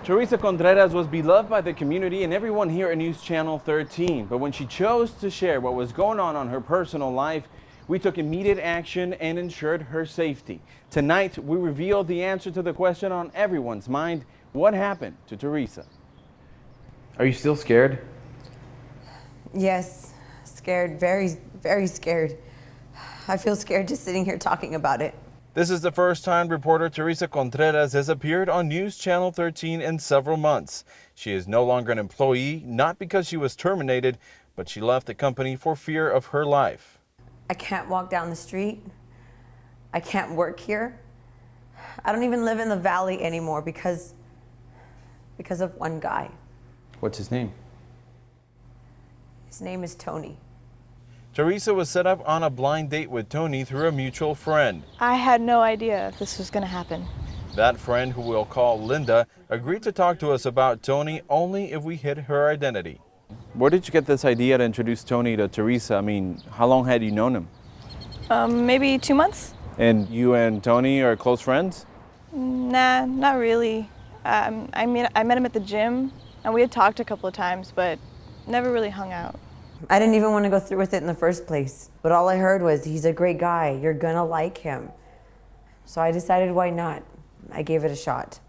Teresa Contreras was beloved by the community and everyone here at News Channel 13. But when she chose to share what was going on her personal life, we took immediate action and ensured her safety. Tonight, we revealed the answer to the question on everyone's mind: what happened to Teresa? Are you still scared? Yes, scared, very, very scared. I feel scared just sitting here talking about it. This is the first time reporter Teresa Contreras has appeared on News Channel 13 in several months. She is no longer an employee, not because she was terminated, but she left the company for fear of her life. I can't walk down the street. I can't work here. I don't even live in the valley anymore because of one guy. What's his name? His name is Tony. Teresa was set up on a blind date with Tony through a mutual friend. I had no idea this was going to happen. That friend, who we'll call Linda, agreed to talk to us about Tony only if we hid her identity. Where did you get this idea to introduce Tony to Teresa? I mean, how long had you known him? Maybe 2 months? And you and Tony are close friends? Nah, not really. I met him at the gym, and we had talked a couple of times, but never really hung out. I didn't even want to go through with it in the first place, but all I heard was, he's a great guy, you're gonna like him. So I decided, why not? I gave it a shot.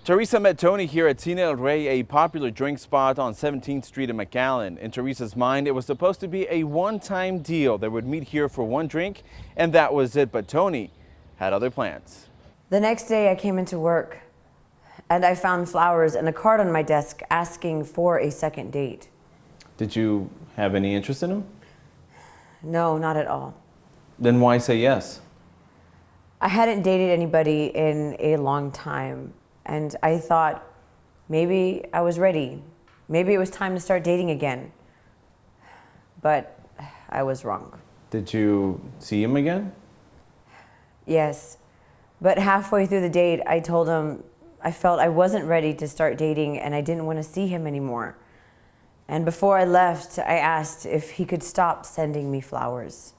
Teresa met Tony here at Cine El Rey, a popular drink spot on 17th Street in McAllen. In Teresa's mind, it was supposed to be a one-time deal. They would meet here for one drink, and that was it. But Tony had other plans. The next day I came into work, and I found flowers and a card on my desk asking for a second date. Did you have any interest in him? No, not at all. Then why say yes? I hadn't dated anybody in a long time, and I thought maybe I was ready. Maybe it was time to start dating again. But I was wrong. Did you see him again? Yes, but halfway through the date, I told him I felt I wasn't ready to start dating and I didn't want to see him anymore. And before I left, I asked if he could stop sending me flowers.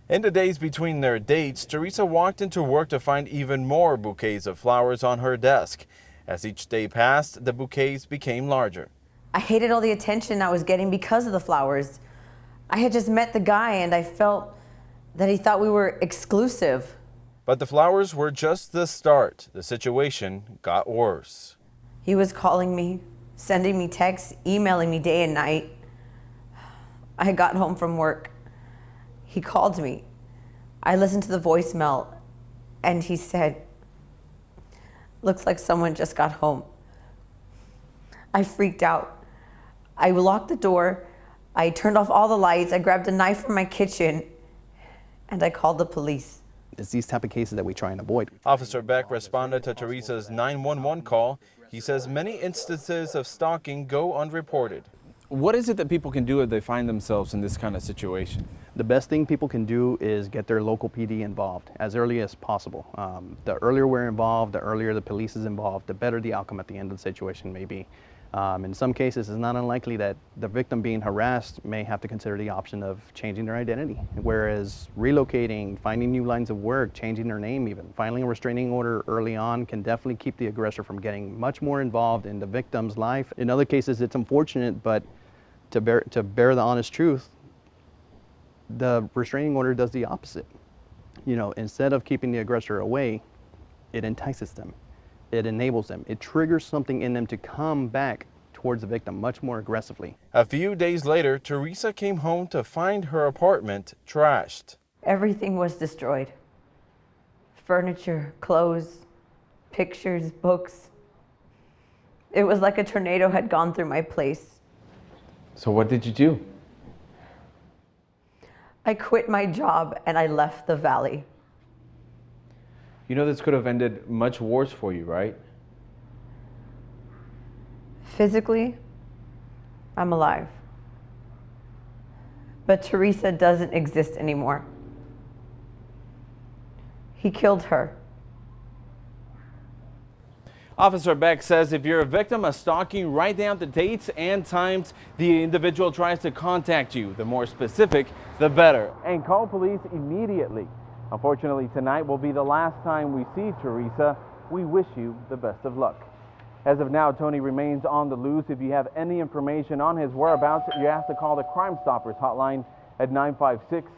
In the days between their dates, Teresa walked into work to find even more bouquets of flowers on her desk. As each day passed, the bouquets became larger. I hated all the attention I was getting because of the flowers. I had just met the guy and I felt that he thought we were exclusive. But the flowers were just the start. The situation got worse. He was calling me, sending me texts, emailing me day and night. I got home from work. He called me. I listened to the voicemail and he said, "Looks like someone just got home." I freaked out. I locked the door. I turned off all the lights. I grabbed a knife from my kitchen and I called the police. It's these type of cases that we try and avoid. Officer Beck responded to Teresa's 911 call. He says many instances of stalking go unreported. What is it that people can do if they find themselves in this kind of situation? The best thing people can do is get their local PD involved as early as possible. The earlier we're involved, the earlier the police is involved, the better the outcome at the end of the situation may be. In some cases, it's not unlikely that the victim being harassed may have to consider the option of changing their identity, whereas relocating, finding new lines of work, changing their name even, filing a restraining order early on can definitely keep the aggressor from getting much more involved in the victim's life. In other cases, it's unfortunate, but to bear the honest truth, the restraining order does the opposite. You know, instead of keeping the aggressor away, it entices them. It enables them. It triggers something in them to come back towards the victim much more aggressively. A few days later, Teresa came home to find her apartment trashed. Everything was destroyed. Furniture, clothes, pictures, books. It was like a tornado had gone through my place. So what did you do? I quit my job and I left the valley. You know this could have ended much worse for you, right? Physically, I'm alive. But Teresa doesn't exist anymore. He killed her. Officer Beck says if you're a victim of stalking, write down the dates and times the individual tries to contact you. The more specific, the better. And call police immediately. Unfortunately, tonight will be the last time we see Teresa. We wish you the best of luck. As of now, Tony remains on the loose. If you have any information on his whereabouts, you have to call the Crime Stoppers hotline at 956